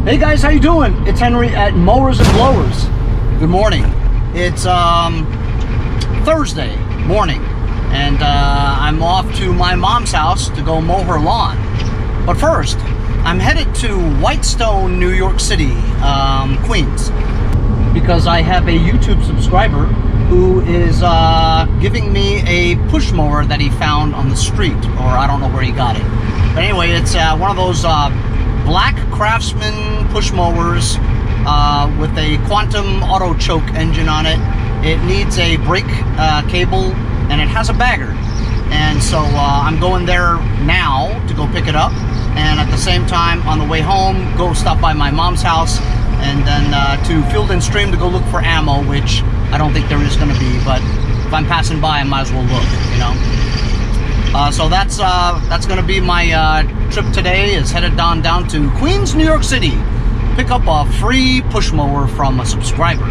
Hey guys, how you doing? It's Henry at Mowers and Blowers. Good morning. It's Thursday morning, and I'm off to my mom's house to go mow her lawn. But first, I'm headed to Whitestone, New York City, Queens, because I have a YouTube subscriber who is giving me a push mower that he found on the street, or I don't know where he got it. But anyway, it's one of those black Craftsman push mowers with a quantum auto choke engine on it. It needs a brake cable, and it has a bagger. And so I'm going there now to go pick it up, and at the same time on the way home go stop by my mom's house, and then to Field and Stream to go look for ammo, which I don't think there is going to be, but if I'm passing by I might as well look, you know. So that's going to be my trip today. Is headed down to Queens, New York City. Pick up a free push mower from a subscriber.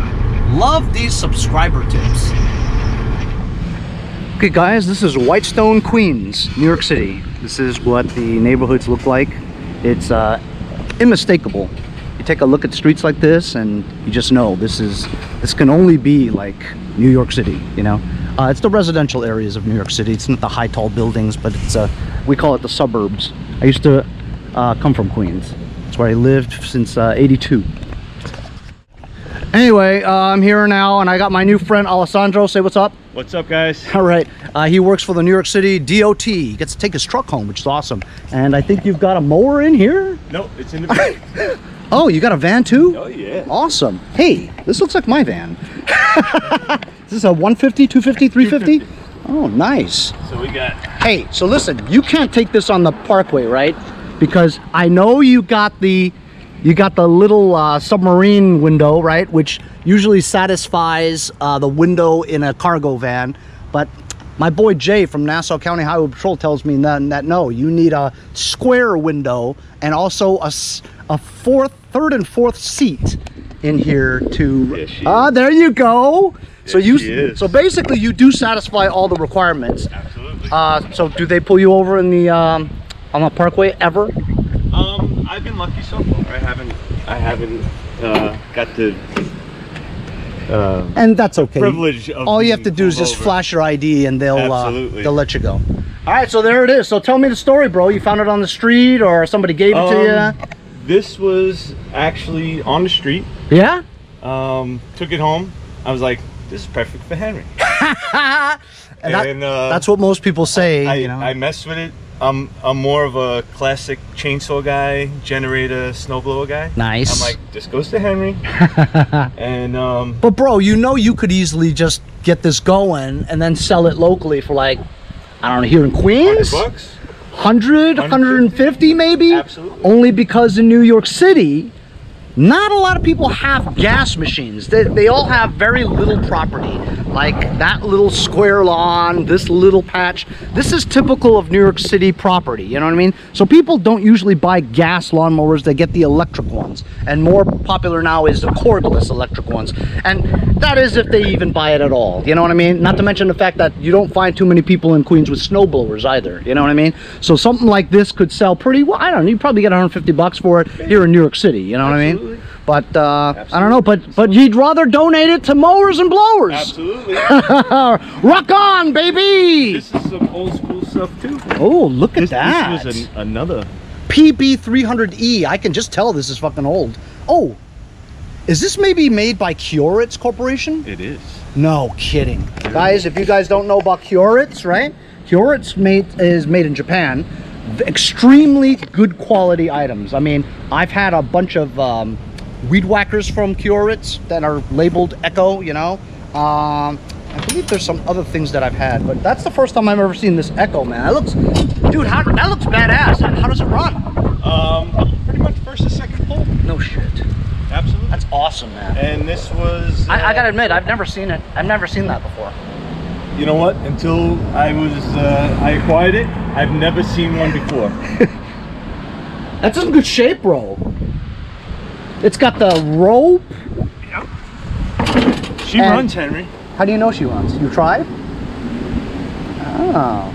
Love these subscriber tips. Okay guys, this is Whitestone, Queens, New York City. This is what the neighborhoods look like. It's unmistakable. You take a look at streets like this and you just know this can only be like New York City, you know. It's the residential areas of New York City. It's not the high tall buildings, but it's we call it the suburbs. I used to come from Queens. That's where I lived since '82. Anyway, I'm here now, and I got my new friend Alessandro. Say what's up. What's up, guys? All right. He works for the New York City DOT. He gets to take his truck home, which is awesome. And I think you've got a mower in here? No, it's in the van. Oh, you got a van too? Oh, yeah. Awesome. Hey, this looks like my van. Is this a 150, 250, 350? 250. Oh, nice. So we got... Hey, so listen, you can't take this on the parkway, right? Because I know you got the little submarine window, right? Which usually satisfies the window in a cargo van. But my boy Jay from Nassau County Highway Patrol tells me that no, you need a square window and also a third and fourth seat in here to... there you go. So basically you do satisfy all the requirements. Absolutely. So do they pull you over in the on the parkway ever? I've been lucky so far. I haven't got the and that's okay. Privilege of all you have to do is just flash your ID and they'll let you go. All right, so there it is. So tell me the story, bro. You found it on the street or somebody gave it to you? This was actually on the street. Yeah? Took it home. I was like, this is perfect for Henry. and that's what most people say. You know? I messed with it. I'm more of a classic chainsaw guy, generator, snowblower guy. Nice. I'm like, this goes to Henry. And but bro, you know you could easily just get this going and then sell it locally for like, I don't know, here in Queens? $100? 100, 150 maybe? Absolutely. Only because in New York City, not a lot of people have gas machines. They all have very little property, like that little square lawn, this little patch. This is typical of New York City property, you know what I mean? So people don't usually buy gas lawnmowers, they get the electric ones. And more popular now is the cordless electric ones. And that is if they even buy it at all, you know what I mean? Not to mention the fact that you don't find too many people in Queens with snow blowers either, you know what I mean? So something like this could sell pretty well. I don't know, you probably get 150 bucks for it here in New York City, you know what I mean? But I don't know, but you'd rather donate it to Mowers and Blowers. Absolutely. Rock on, baby! This is some old school stuff too. Oh, look at that. This was another PB300E. I can just tell this is fucking old. Oh, is this maybe made by Kioritz Corporation? It is. No kidding. Guys, if you guys don't know about Kioritz, right? Kioritz is made in Japan. Extremely good quality items. I mean, I've had a bunch of weed whackers from Kioritz that are labeled Echo, you know. I believe there's some other things that I've had, but that's the first time I've ever seen this Echo, man. That looks, dude, that looks badass. How does it run? Pretty much first and second pull. No shit. Absolutely. That's awesome, man. And this was... I gotta admit, I've never seen it. I've never seen that before. You know what? Until I acquired it, I've never seen one before. That's in good shape, bro. It's got the rope. Yep. She runs, Henry. How do you know she runs? You tried? Oh.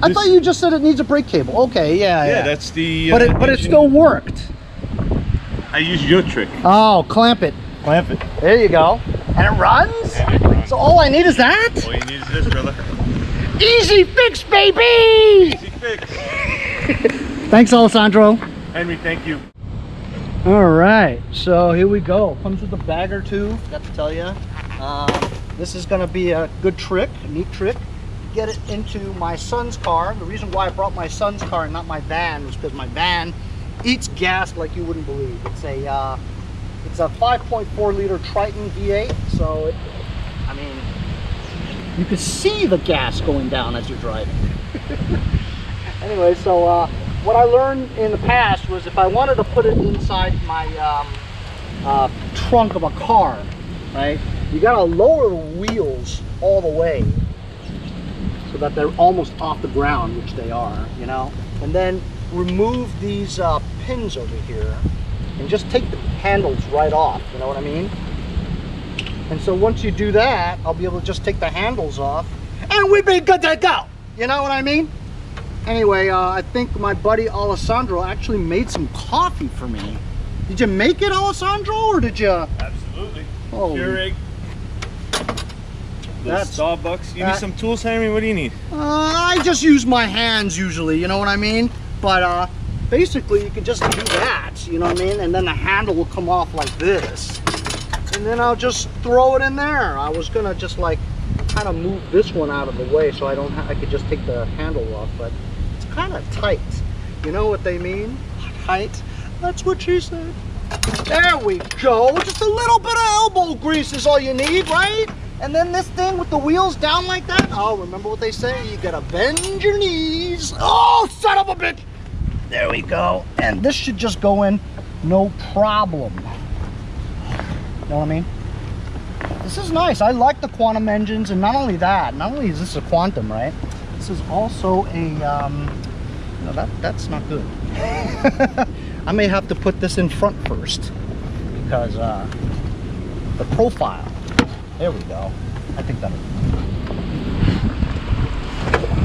I thought you just said it needs a brake cable. Okay, yeah. That's the... but it still worked. I use your trick. Oh, clamp it. Clamp it. There you go. And it runs? And it runs. So all I need is that? All you need is this, brother. Easy fix, baby! Easy fix. Thanks, Alessandro. Henry, thank you. All right, so here we go. Comes with a bag or two, got to tell you. This is gonna be a good trick, a neat trick. Get it into my son's car. The reason why I brought my son's car and not my van was because my van eats gas like you wouldn't believe. It's a 5.4 liter Triton V8, so it, I mean, you can see the gas going down as you're driving. Anyway, so what I learned in the past was if I wanted to put it inside my trunk of a car, right, you gotta lower the wheels all the way so that they're almost off the ground, which they are, you know, and then remove these pins over here and just take the handles right off, you know what I mean? And so once you do that, I'll be able to just take the handles off and we'd be good to go, you know what I mean? Anyway, I think my buddy Alessandro actually made some coffee for me. Did you make it, Alessandro, or did you? Absolutely. Oh. Keurig. That's Starbucks. You need some tools, Henry? What do you need? I just use my hands usually, you know what I mean? But basically you can just do that, you know what I mean? And then the handle will come off like this. And then I'll just throw it in there. I was gonna just like kind of move this one out of the way so I could just take the handle off, but it's kind of tight. You know what they mean? Tight. That's what she said. There we go. Just a little bit of elbow grease is all you need, right? And then this thing with the wheels down like that. Oh, remember what they say? You gotta bend your knees. Oh, son of a bitch. There we go. And this should just go in no problem. Know what I mean? This is nice. I like the quantum engines, and not only that, not only is this a quantum, right? This is also a, no, that's not good. I may have to put this in front first because the profile. There we go. I think that'll.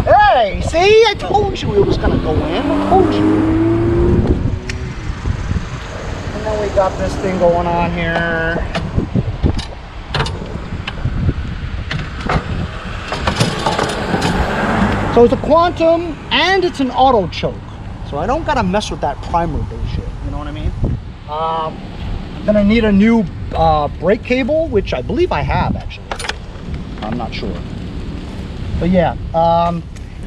Hey, see? I told you it was gonna go in. I told you. And then we got this thing going on here. So it's a quantum and it's an auto choke. So I don't gotta mess with that primer bullshit. You know what I mean? I'm gonna need a new brake cable, which I believe I have actually. I'm not sure. But yeah,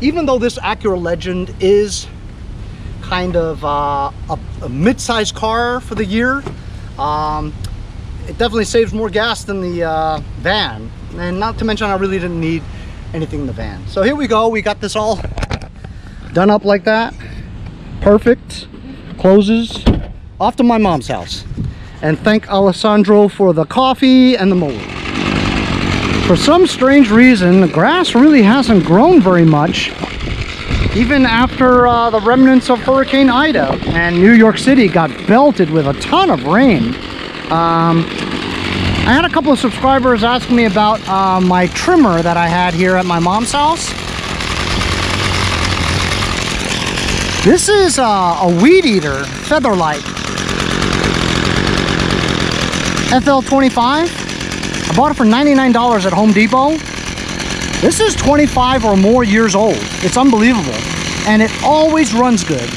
even though this Acura Legend is kind of a mid-sized car for the year, it definitely saves more gas than the van. And not to mention I really didn't need anything in the van. So here we go. We got this all done up like that. Perfect. Closes. Off to my mom's house. And thank Alessandro for the coffee and the mower. For some strange reason, the grass really hasn't grown very much, even after the remnants of Hurricane Ida, and New York City got belted with a ton of rain. I had a couple of subscribers ask me about my trimmer that I had here at my mom's house. This is a weed eater, Featherlight. FL25. I bought it for $99 at Home Depot. This is 25 or more years old. It's unbelievable. And it always runs good.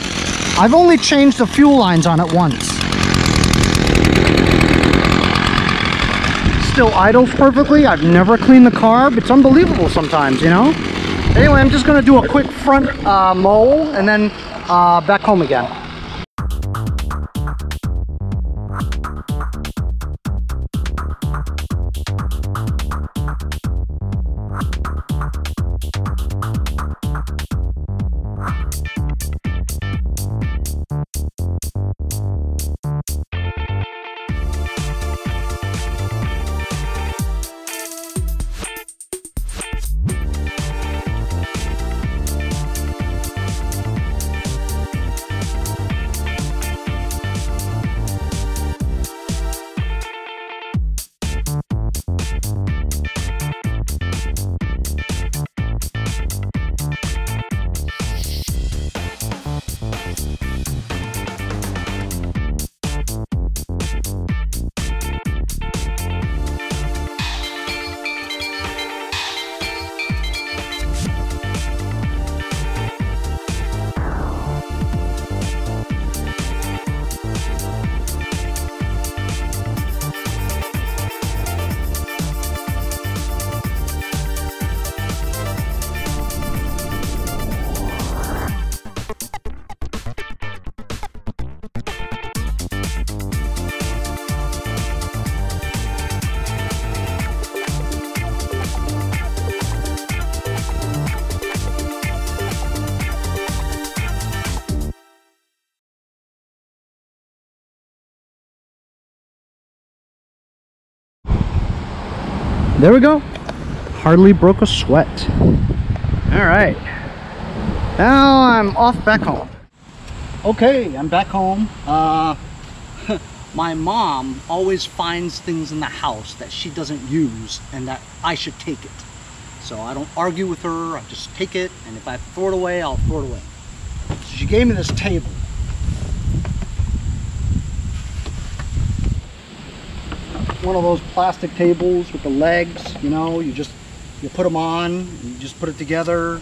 I've only changed the fuel lines on it once. Still idles perfectly. I've never cleaned the carb. It's unbelievable sometimes, you know? Anyway, I'm just gonna do a quick front mow and then back home again. There we go. Hardly broke a sweat. All right. Now I'm off back home. Okay, I'm back home. My mom always finds things in the house that she doesn't use and that I should take it. So I don't argue with her, I just take it, and if I throw it away, I'll throw it away. So she gave me this table. One of those plastic tables with the legs, you know, you put them on, you just put it together.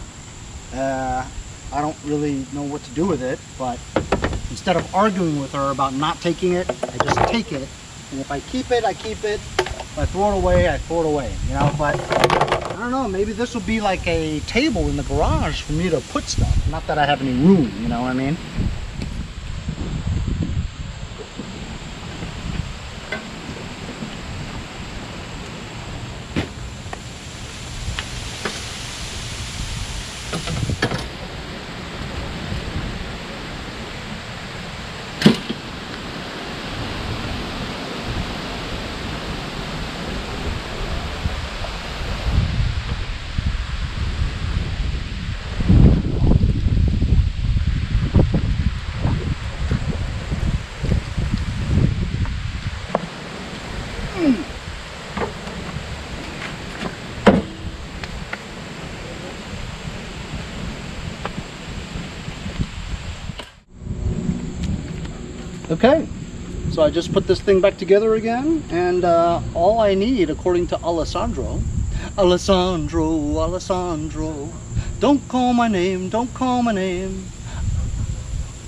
I don't really know what to do with it, but instead of arguing with her about not taking it, I just take it. And if I keep it, I keep it. If I throw it away, I throw it away. You know, but I don't know, maybe this will be like a table in the garage for me to put stuff. Not that I have any room, you know what I mean? Okay, so I just put this thing back together again, and all I need, according to Alessandro, don't call my name, don't call my name.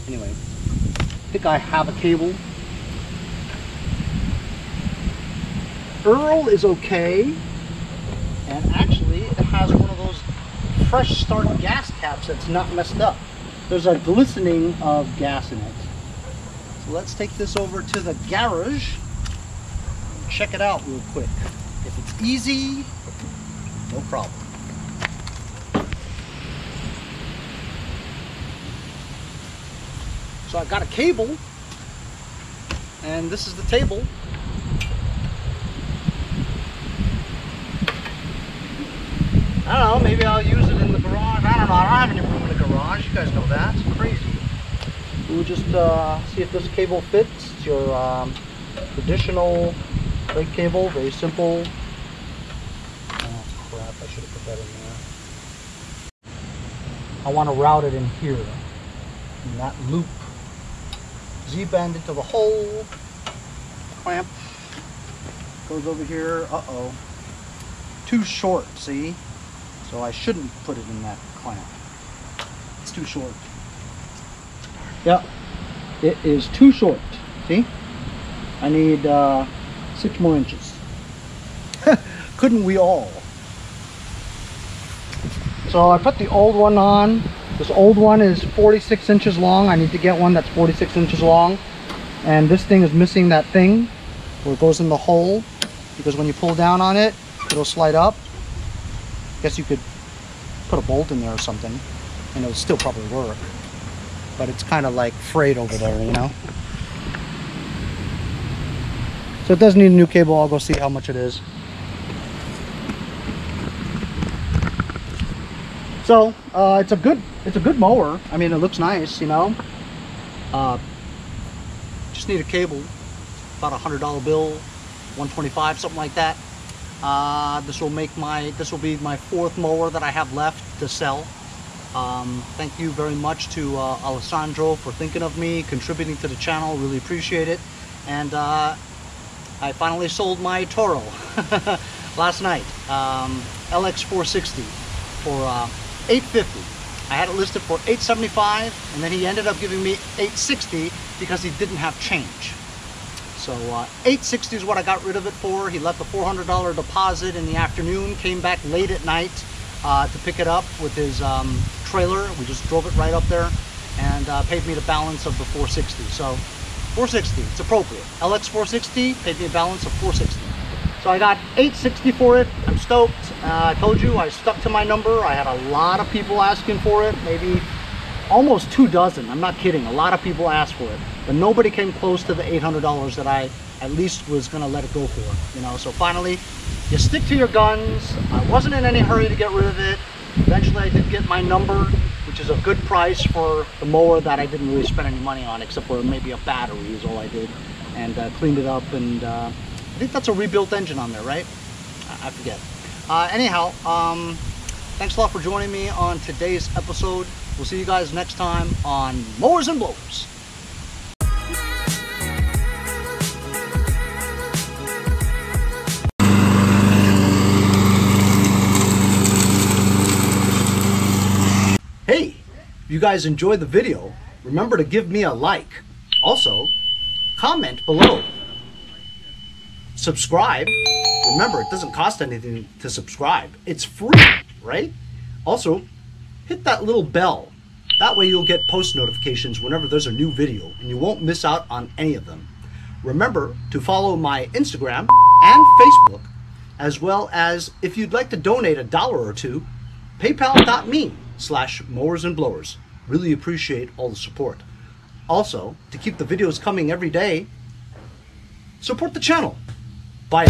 Anyway, I think I have a cable. Earl is okay, and actually it has one of those fresh start gas caps that's not messed up. There's a glistening of gas in it. So let's take this over to the garage and check it out real quick. If it's easy, no problem. So I've got a cable, and this is the table. I don't know, maybe I'll use it in the garage. I don't know, I don't have any room in the garage. You guys know that, it's crazy. We'll just see if this cable fits. It's your traditional brake cable, very simple. Oh crap, I should have put that in there. I want to route it in here, in that loop. Z-bend into the hole, clamp, goes over here, uh-oh. Too short, see? So I shouldn't put it in that clamp. It's too short. Yep, it is too short. See? I need 6 more inches. Couldn't we all? So I put the old one on. This old one is 46 inches long. I need to get one that's 46 inches long. And this thing is missing that thing where it goes in the hole, because when you pull down on it, it'll slide up. Guess you could put a bolt in there or something and it'll still probably work. But it's kind of like frayed over there, you know? So it does need a new cable. I'll go see how much it is. So it's a good mower. I mean, it looks nice, you know. Just need a cable, about $100 bill, 125, something like that. This will be my 4th mower that I have left to sell. Thank you very much to Alessandro for thinking of me, contributing to the channel. Really appreciate it. And I finally sold my Toro last night, LX460 for $850. I had it listed for $875, and then he ended up giving me $860 because he didn't have change. So $860 is what I got rid of it for. He left a $400 deposit in the afternoon, came back late at night to pick it up with his trailer. We just drove it right up there, and paid me the balance of the $460. So $460, it's appropriate. LX 460 paid me a balance of $460. So I got $860 for it. I'm stoked. I told you I stuck to my number. I had a lot of people asking for it, maybe almost 2 dozen. I'm not kidding. A lot of people asked for it, but nobody came close to the $800 that I at least was gonna let it go for, you know. So finally you stick to your guns. I wasn't in any hurry to get rid of it. Eventually I did get my number, which is a good price for the mower that I didn't really spend any money on, except for maybe a battery is all I did, and cleaned it up. And I think that's a rebuilt engine on there, right? I forget. Anyhow, thanks a lot for joining me on today's episode. We'll see you guys next time on Mowers and Blowers. Hey, if you guys enjoyed the video, remember to give me a like. Also, comment below. Subscribe. Remember, it doesn't cost anything to subscribe. It's free, right? Also, hit that little bell. That way you'll get post notifications whenever there's a new video and you won't miss out on any of them. Remember to follow my Instagram and Facebook, as well as if you'd like to donate $1 or $2, paypal.me/mowers and blowers. Really appreciate all the support. Also, to keep the videos coming every day, support the channel. Bye.